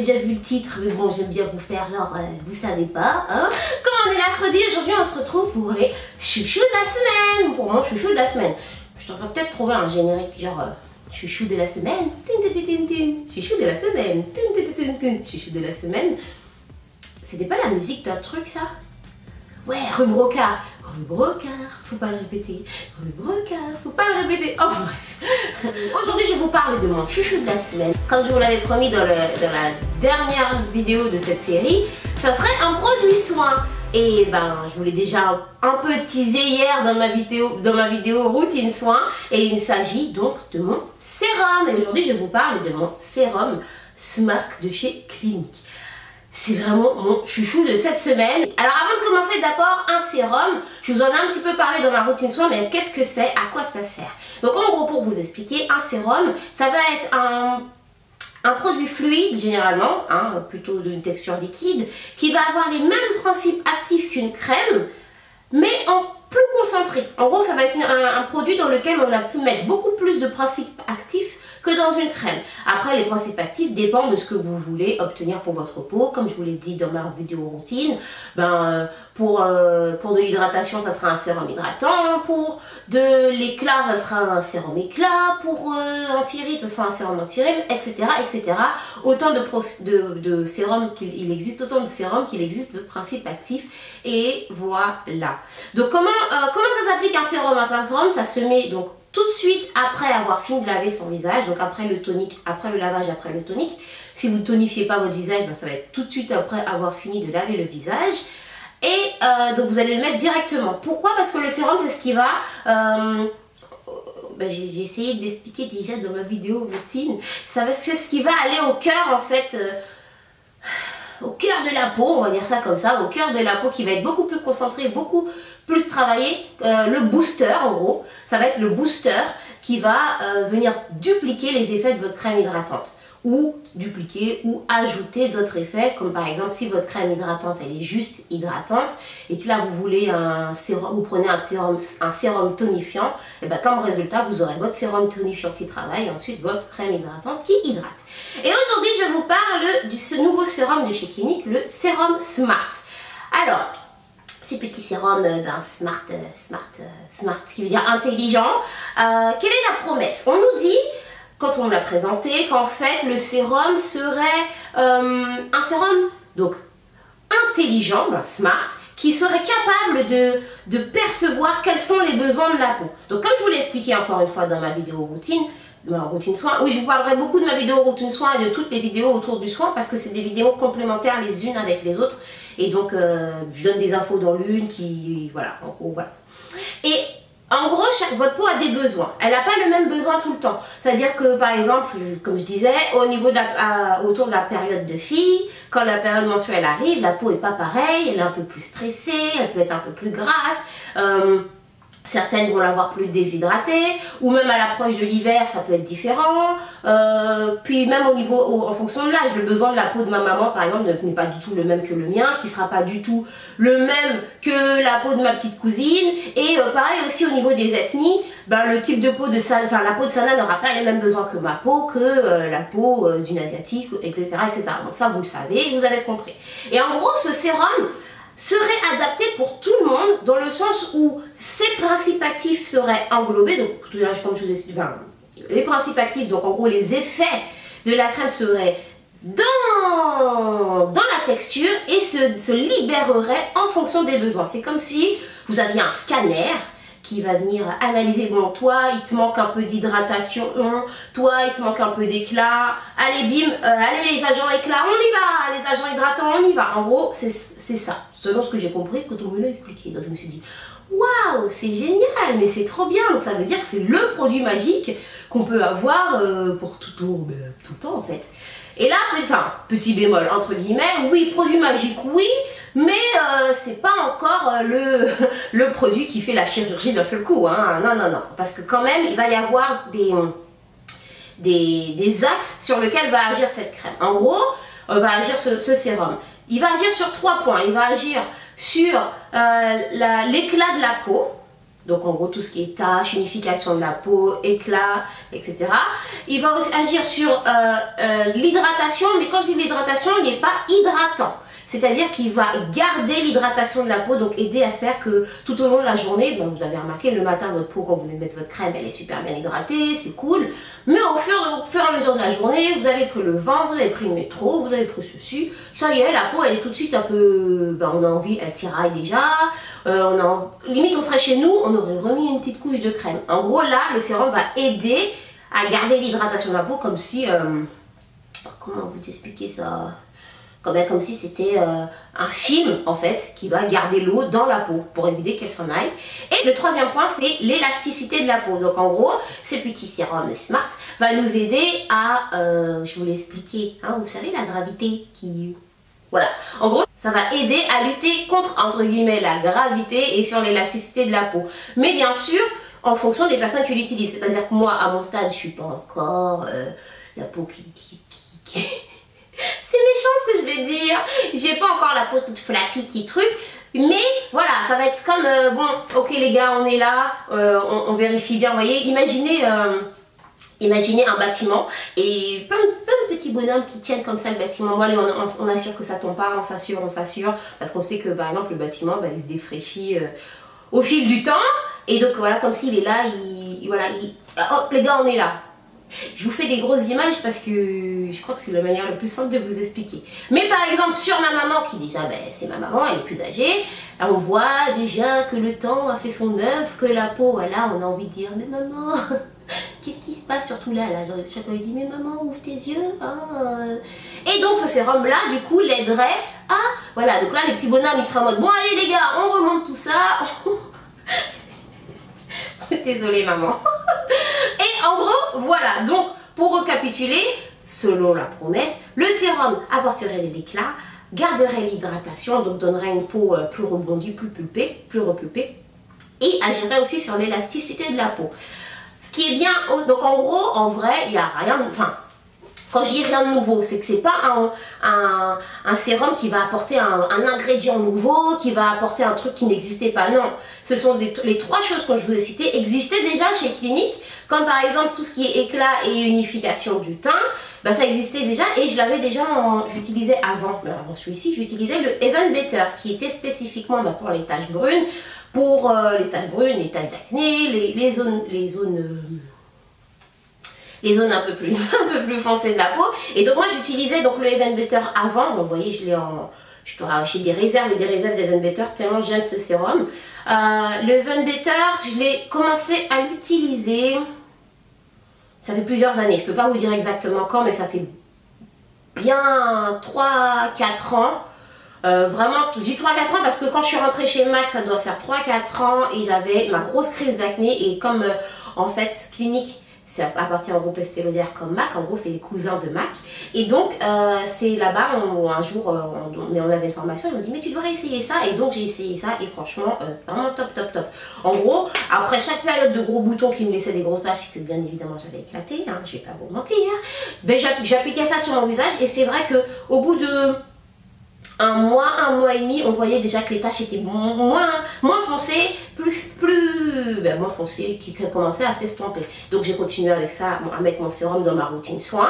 déjà vu le titre, mais bon, j'aime bien vous faire genre, vous savez pas, hein. Comme on est mercredi, aujourd'hui on se retrouve pour les chouchous de la semaine, pour mon chouchou de la semaine. Je devrais peut-être trouver un générique genre chouchou de la semaine, chouchou de la semaine, chouchou de la semaine. C'était pas la musique d'un truc ça? Ouais, rue Brocard, faut pas le répéter, rue Brocard, faut pas le répéter, oh bref. Aujourd'hui je vous parle de mon chouchou de la semaine. Comme je vous l'avais promis dans la dernière vidéo de cette série, ça serait un produit soin. Et ben je vous l'ai déjà un peu teasé hier dans ma vidéo routine soin. Et il s'agit donc de mon sérum. Et aujourd'hui je vous parle de mon sérum Smart de chez Clinique. C'est vraiment mon chouchou de cette semaine. Alors avant de commencer, d'abord un sérum. Je vous en ai un petit peu parlé dans ma routine soin, mais qu'est-ce que c'est? À quoi ça sert? Donc en gros, pour vous expliquer, un sérum, ça va être un produit fluide généralement, hein, plutôt d'une texture liquide, qui va avoir les mêmes principes actifs qu'une crème, mais en plus concentré. En gros, ça va être un produit dans lequel on a pu mettre beaucoup plus de principes actifs que dans une crème. Après, les principes actifs dépendent de ce que vous voulez obtenir pour votre peau. Comme je vous l'ai dit dans ma vidéo routine, pour de l'hydratation, ça sera un sérum hydratant. Pour de l'éclat, ça sera un sérum éclat. Pour anti-rides, ça sera un sérum anti-rides, etc., etc. Autant de sérums qu'il existe, autant de sérums qu'il existe de principes actifs. Et voilà. Donc, comment ça s'applique un sérum? Un sérum, ça se met donc tout de suite après avoir fini de laver son visage, donc après le tonique, après le lavage, après le tonique. Si vous ne tonifiez pas votre visage, ça va être tout de suite après avoir fini de laver le visage. Et donc vous allez le mettre directement. Pourquoi? Parce que le sérum, c'est ce qui va... j'ai essayé d'expliquer déjà dans ma vidéo routine. C'est ce qui va aller au cœur en fait... au cœur de la peau, on va dire ça comme ça, au cœur de la peau qui va être beaucoup plus concentré, beaucoup plus travaillé. Le booster en gros, ça va être le booster qui va venir dupliquer les effets de votre crème hydratante ou dupliquer ou ajouter d'autres effets, comme par exemple si votre crème hydratante elle est juste hydratante et que là vous voulez un sérum, vous prenez un sérum tonifiant, et bien comme résultat vous aurez votre sérum tonifiant qui travaille et ensuite votre crème hydratante qui hydrate. Et aujourd'hui je vous parle de ce nouveau sérum de chez Clinique, le sérum Smart. Alors ces petits sérums Smart qui veut dire intelligent, quelle est la promesse? On nous dit, quand on me l'a présenté, qu'en fait le sérum serait un sérum donc intelligent, smart, qui serait capable de percevoir quels sont les besoins de la peau. Donc comme je vous l'ai expliqué encore une fois dans ma vidéo routine, soin, oui je vous parlerai beaucoup de ma vidéo routine soin et de toutes les vidéos autour du soin parce que c'est des vidéos complémentaires les unes avec les autres et donc je donne des infos dans l'une qui, voilà, en gros voilà. Et en gros, votre peau a des besoins. Elle n'a pas le même besoin tout le temps. C'est-à-dire que, par exemple, comme je disais, autour de la période de fille, quand la période menstruelle arrive, la peau n'est pas pareille, elle est un peu plus stressée, elle peut être un peu plus grasse. Certaines vont l'avoir plus déshydratée, ou même à l'approche de l'hiver, ça peut être différent. Puis même en fonction de l'âge, le besoin de la peau de ma maman, par exemple, n'est pas du tout le même que le mien, qui ne sera pas du tout le même que la peau de ma petite cousine. Et pareil aussi au niveau des ethnies, le type de peau la peau de Sana n'aura pas les mêmes besoins que ma peau, que la peau d'une asiatique, etc., etc. Donc ça, vous le savez, vous avez compris. Et en gros, ce sérum serait adapté pour tout le monde dans le sens où ces principes actifs seraient englobés, donc comme je vous explique, les principes actifs, donc en gros les effets de la crème seraient dans la texture et se libéreraient en fonction des besoins. C'est comme si vous aviez un scanner qui va venir analyser, bon toi il te manque un peu d'hydratation, toi il te manque un peu d'éclat, allez bim, allez les agents éclat, on y va, les agents hydratants on y va. En gros c'est ça, selon ce que j'ai compris quand on me l'a expliqué. Donc je me suis dit waouh c'est génial, mais c'est trop bien, donc ça veut dire que c'est le produit magique qu'on peut avoir pour tout le temps en fait. Et là, petit bémol entre guillemets, oui produit magique oui, mais c'est pas encore le produit qui fait la chirurgie d'un seul coup, hein. Non, parce que quand même il va y avoir des axes sur lesquels va agir cette crème. En gros, va agir ce sérum. Il va agir sur 3 points. Il va agir sur l'éclat de la peau, Donc en gros tout ce qui est taches, unification de la peau, éclat, etc. Il va aussi agir sur l'hydratation, mais quand je dis l'hydratation, il n'est pas hydratant. C'est-à-dire qu'il va garder l'hydratation de la peau, donc aider à faire que tout au long de la journée, ben vous avez remarqué le matin votre peau quand vous venez de mettre votre crème, elle est super bien hydratée, c'est cool. Mais au fur et à mesure de la journée, vous avez pris le vent, vous avez pris le métro, vous avez pris ceci, ça y est, la peau elle est tout de suite un peu, ben on a envie, elle tiraille déjà, limite on serait chez nous, on aurait remis une petite couche de crème. En gros là, le sérum va aider à garder l'hydratation de la peau comme si, comment vous expliquer ça ? Comme si c'était un film en fait qui va garder l'eau dans la peau pour éviter qu'elle s'en aille. Et le troisième point, c'est l'élasticité de la peau. Donc en gros, ce petit sérum Smart va nous aider à, je vous l'ai expliqué, hein, vous savez la gravité qui... Voilà, en gros ça va aider à lutter contre entre guillemets la gravité et sur l'élasticité de la peau. Mais bien sûr en fonction des personnes qui l'utilisent. C'est-à-dire que moi à mon stade je suis pas encore la peau qui... C'est méchant ce que je vais dire. J'ai pas encore la peau toute flappy qui truc. Mais voilà, ça va être comme bon, ok les gars, on est là, on vérifie bien. Vous voyez, imaginez un bâtiment et plein de petits bonhommes qui tiennent comme ça le bâtiment. Bon, allez, on assure que ça tombe pas, on s'assure, parce qu'on sait que par exemple le bâtiment, bah, il se défraîchit au fil du temps. Et donc voilà, comme s'il est là, oh les gars, on est là. Je vous fais des grosses images parce que je crois que c'est la manière la plus simple de vous expliquer. Mais par exemple sur ma maman qui déjà, ben, c'est ma maman, elle est plus âgée, on voit déjà que le temps a fait son œuvre, que la peau, voilà, on a envie de dire mais maman, qu'est-ce qui se passe surtout là, genre chacun lui dit mais maman ouvre tes yeux. Et donc ce sérum là du coup l'aiderait à, voilà, donc là les petits bonhommes ils seraient en mode bon allez les gars on remonte tout ça. Désolée maman. Et en gros, voilà, donc pour récapituler, selon la promesse, le sérum apporterait de l'éclat, garderait l'hydratation, donc donnerait une peau plus rebondie, plus pulpée, plus repulpée, et agirait aussi sur l'élasticité de la peau. Ce qui est bien, donc en gros, en vrai, il n'y a rien, enfin, quand je dis rien de nouveau, c'est que c'est pas un sérum qui va apporter un ingrédient nouveau, qui va apporter un truc qui n'existait pas. Non, ce sont les trois choses que je vous ai citées existaient déjà chez Clinique, comme par exemple tout ce qui est éclat et unification du teint, ben ça existait déjà et je l'avais déjà, j'utilisais avant celui-ci, j'utilisais le Even Better qui était spécifiquement pour les taches brunes, les taches d'acné, les zones un peu plus foncées de la peau. Et donc moi j'utilisais donc le Even Better avant, donc vous voyez je dois acheter des réserves et des réserves d'Even Better tellement j'aime ce sérum. Le Even Better, je l'ai commencé à l'utiliser, ça fait plusieurs années, je peux pas vous dire exactement quand, mais ça fait bien 3-4 ans. Vraiment, je dis 3-4 ans parce que quand je suis rentrée chez MAC, ça doit faire 3-4 ans et j'avais ma grosse crise d'acné et comme en fait Clinique ça appartient au groupe Estée Lauder comme MAC, en gros c'est les cousins de MAC. Et donc c'est là-bas, un jour on avait une formation, ils m'ont dit mais tu devrais essayer ça. Et donc j'ai essayé ça et franchement vraiment top. En gros, après chaque période de gros boutons qui me laissaient des grosses taches, que bien évidemment j'avais éclaté, hein, je vais pas vous mentir, ben, j'appliquais ça sur mon visage et c'est vrai que au bout de un mois et demi, on voyait déjà que les taches étaient moins foncées, moins foncées, qui commençaient à s'estomper. Donc j'ai continué avec ça, à mettre mon sérum dans ma routine soin,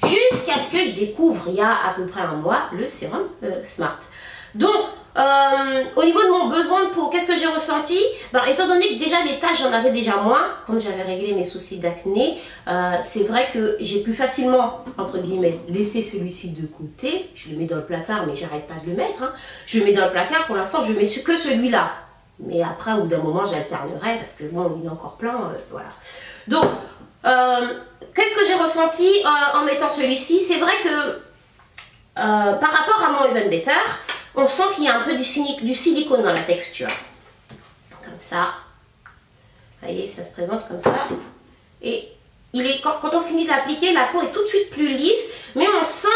jusqu'à ce que je découvre, il y a à peu près un mois, le sérum Smart. Donc, au niveau de mon besoin de peau, qu'est-ce que j'ai ressenti? Étant donné que déjà les taches, j'en avais déjà moins, comme j'avais réglé mes soucis d'acné, c'est vrai que j'ai pu facilement, entre guillemets, laisser celui-ci de côté. Je le mets dans le placard, mais j'arrête pas de le mettre. Hein. Je le mets dans le placard, pour l'instant, je mets que celui-là. Mais après, au bout d'un moment, j'alternerai, parce que bon, il est encore plein, voilà. Donc, qu'est-ce que j'ai ressenti en mettant celui-ci? C'est vrai que, par rapport à mon Even Better, on sent qu'il y a un peu du silicone dans la texture. Comme ça. Vous voyez, ça se présente comme ça. Et quand on finit d'appliquer, la peau est tout de suite plus lisse. Mais on sent,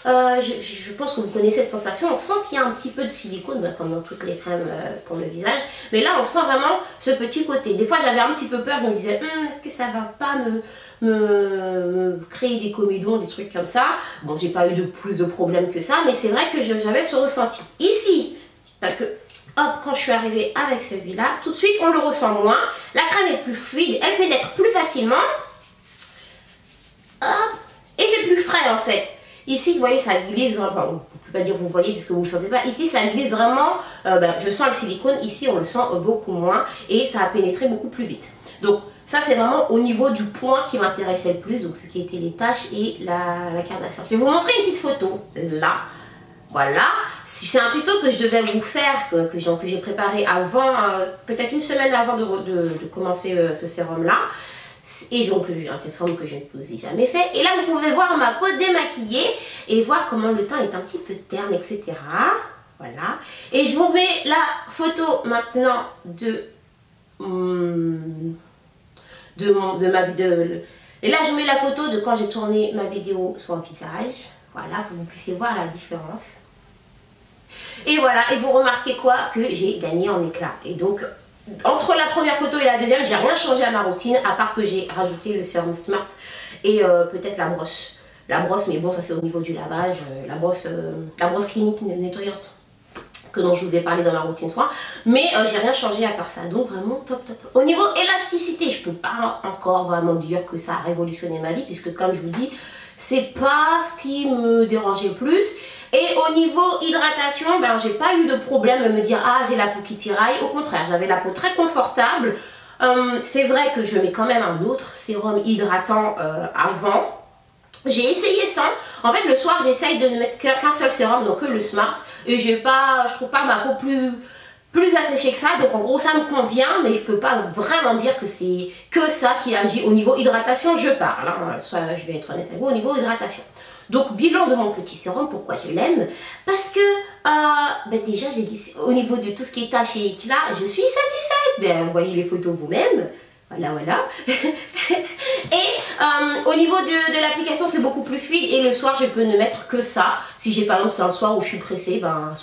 je pense que vous connaissez cette sensation, on sent qu'il y a un petit peu de silicone, comme dans toutes les crèmes pour le visage. Mais là, on sent vraiment ce petit côté. Des fois, j'avais un petit peu peur. Je me disais, est-ce que ça va pas me créer des comédons, des trucs comme ça. Bon, j'ai pas eu plus de problèmes que ça, mais c'est vrai que j'avais ce ressenti. Ici, parce que hop, quand je suis arrivée avec celui-là, tout de suite on le ressent moins. La crème est plus fluide, elle pénètre plus facilement. Hop, et c'est plus frais en fait. Ici, vous voyez, ça glisse, enfin, je ne peux pas dire vous voyez puisque vous ne le sentez pas. Ici, ça glisse vraiment, je sens le silicone, ici on le sent beaucoup moins et ça a pénétré beaucoup plus vite. Donc ça c'est vraiment au niveau du point qui m'intéressait le plus, donc ce qui était les taches et la carnation. Je vais vous montrer une petite photo, là. Voilà, c'est un tuto que je devais vous faire, que j'ai préparé avant, peut-être une semaine avant de commencer ce sérum là. Et donc un sérum que je ne vous ai jamais fait. Et là vous pouvez voir ma peau démaquillée et voir comment le teint est un petit peu terne, etc. Voilà. Et je vous mets la photo maintenant de ma vidéo. Et là je mets la photo de quand j'ai tourné ma vidéo sur le visage. Voilà, pour que vous puissiez voir la différence. Et voilà, et vous remarquez quoi? Que j'ai gagné en éclat. Et donc, entre la première photo et la deuxième, j'ai rien changé à ma routine, à part que j'ai rajouté le sérum Smart et peut-être la brosse. La brosse, mais bon, ça c'est au niveau du lavage. La brosse clinique nettoyante, dont je vous ai parlé dans ma routine soin. Mais j'ai rien changé à part ça. Donc vraiment top, top. Au niveau élasticité, je peux pas encore vraiment dire que ça a révolutionné ma vie, puisque comme je vous dis, c'est pas ce qui me dérangeait le plus. Et au niveau hydratation, ben, j'ai pas eu de problème à me dire ah j'ai la peau qui tiraille. Au contraire, j'avais la peau très confortable. C'est vrai que je mets quand même un autre sérum hydratant avant. J'ai essayé ça. En fait le soir j'essaye de ne mettre qu'un seul sérum, donc que le Smart. Et je trouve pas ma peau plus asséchée que ça, donc en gros ça me convient, mais je peux pas vraiment dire que c'est que ça qui agit au niveau hydratation, je parle, hein. Ça, je vais être honnête avec vous, au niveau hydratation. Donc bilan de mon petit sérum, pourquoi je l'aime? Parce que déjà j'ai dit au niveau de tout ce qui est taches et éclat, je suis satisfaite. Ben, vous voyez les photos vous-même. Voilà, voilà. Et au niveau de l'application, c'est beaucoup plus fluide. Et le soir, je peux ne mettre que ça. Si j'ai par exemple, c'est un soir où je suis pressée, ben,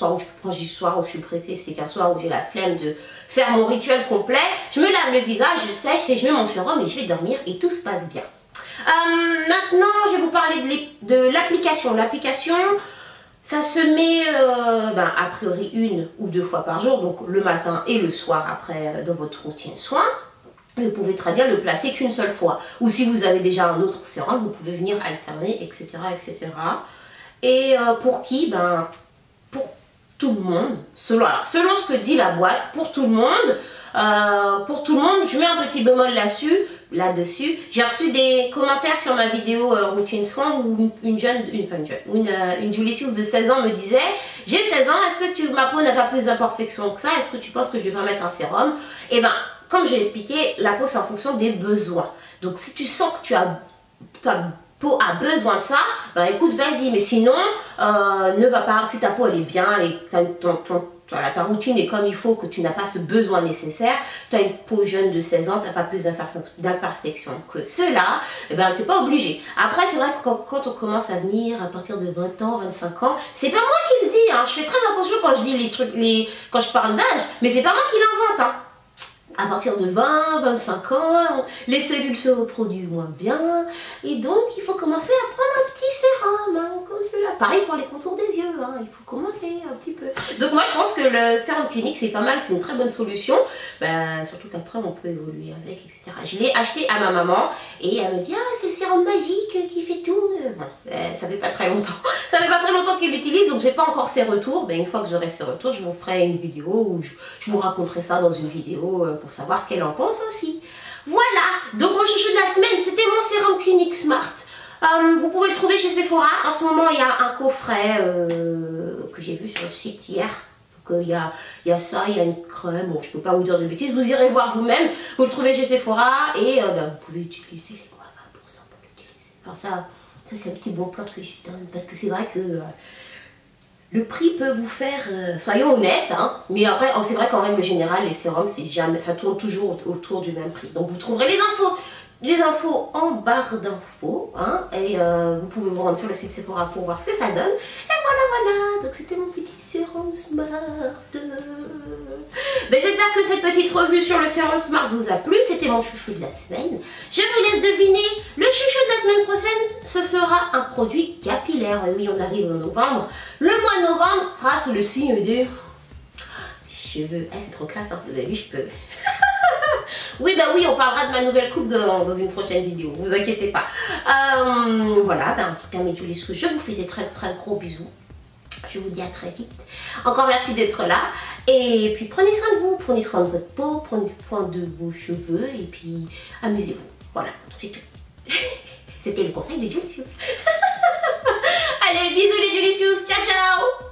quand je dis soir où je suis pressée, c'est qu'un soir où j'ai la flemme de faire mon rituel complet. Je me lave le visage, je sèche et je mets mon sérum et je vais dormir et tout se passe bien. Maintenant, je vais vous parler de l'application. L'application, ça se met a priori 1 ou 2 fois par jour, donc le matin et le soir après dans votre routine soin. Vous pouvez très bien le placer qu'une seule fois. Ou si vous avez déjà un autre sérum, vous pouvez venir alterner, etc. etc. Et pour qui? Ben, pour tout le monde. Selon ce que dit la boîte, pour tout le monde. Je mets un petit bémol là-dessus. J'ai reçu des commentaires sur ma vidéo routine soin où une Julie de 16 ans me disait j'ai 16 ans, est-ce que ma peau n'a pas plus d'imperfection que ça? Est-ce que tu penses que je devrais mettre un sérum? Et ben, comme je l'ai expliqué, la peau c'est en fonction des besoins. Donc si tu sens que ta peau a besoin de ça, ben écoute, vas-y. Mais sinon, ne va pas. Si ta peau elle est bien, ta routine est comme il faut, que tu n'as pas ce besoin nécessaire, tu as une peau jeune de 16 ans, tu n'as pas plus d'imperfection que cela, et ben tu n'es pas obligé. Après, c'est vrai que quand on commence à venir à partir de 20 ans, 25 ans, c'est pas moi qui le dis, hein. Je fais très attention quand je dis quand je parle d'âge, mais c'est pas moi qui l'invente, hein. À partir de 20, 25 ans, les cellules se reproduisent moins bien et donc il faut commencer à prendre un petit sérum, hein, comme cela. Pareil pour les contours des yeux, hein, il faut commencer un petit peu. Donc moi je pense que le sérum clinique c'est pas mal, c'est une très bonne solution, surtout qu'après on peut évoluer avec, etc. Je l'ai acheté à ma maman et elle me dit ah c'est le sérum magique qui fait tout. Bon, ça fait pas très longtemps, qu'il l'utilise, donc j'ai pas encore ses retours. Une fois que j'aurai ses retours, je vous ferai une vidéo où je vous raconterai ça dans une vidéo pour savoir ce qu'elle en pense aussi. Voilà, donc mon chouchou de la semaine, c'était mon sérum clinique Smart. Vous pouvez le trouver chez Sephora. En ce moment, il y a un coffret que j'ai vu sur le site hier. Donc il y a ça, il y a une crème. Bon, je peux pas vous dire de bêtises, vous irez voir vous-même. Vous le trouvez chez Sephora et vous pouvez utiliser les 20% pour l'utiliser. Enfin ça c'est un petit bon plan que je donne parce que c'est vrai que le prix peut vous faire, soyons honnêtes, hein, mais après c'est vrai qu'en règle générale les sérums ça tourne toujours autour du même prix. Donc vous trouverez les infos en barre d'infos, hein, et vous pouvez vous rendre sur le site Sephora pour voir ce que ça donne. Et voilà, donc c'était mon petit sérum Smart. J'espère que cette petite revue sur le sérum Smart vous a plu, c'était mon chouchou de la semaine. Je vous laisse deviner, le chouchou de la semaine prochaine, ce sera un produit capillaire. Et oui, on arrive en novembre. Le mois de novembre sera sous le signe de cheveux. Eh, c'est trop classe, hein, vous avez vu, je peux. Oui, bah oui, on parlera de ma nouvelle coupe dans une prochaine vidéo, vous inquiétez pas. Voilà, bah, en tout cas, mes Julie Sous, je vous fais des très très gros bisous. Je vous dis à très vite. Encore merci d'être là. Et puis prenez soin de vous, prenez soin de votre peau, prenez soin de vos cheveux et puis amusez-vous. Voilà, c'est tout. C'était le conseil de Julie Sous. Allez, bisous les Julie Sous, ciao ciao.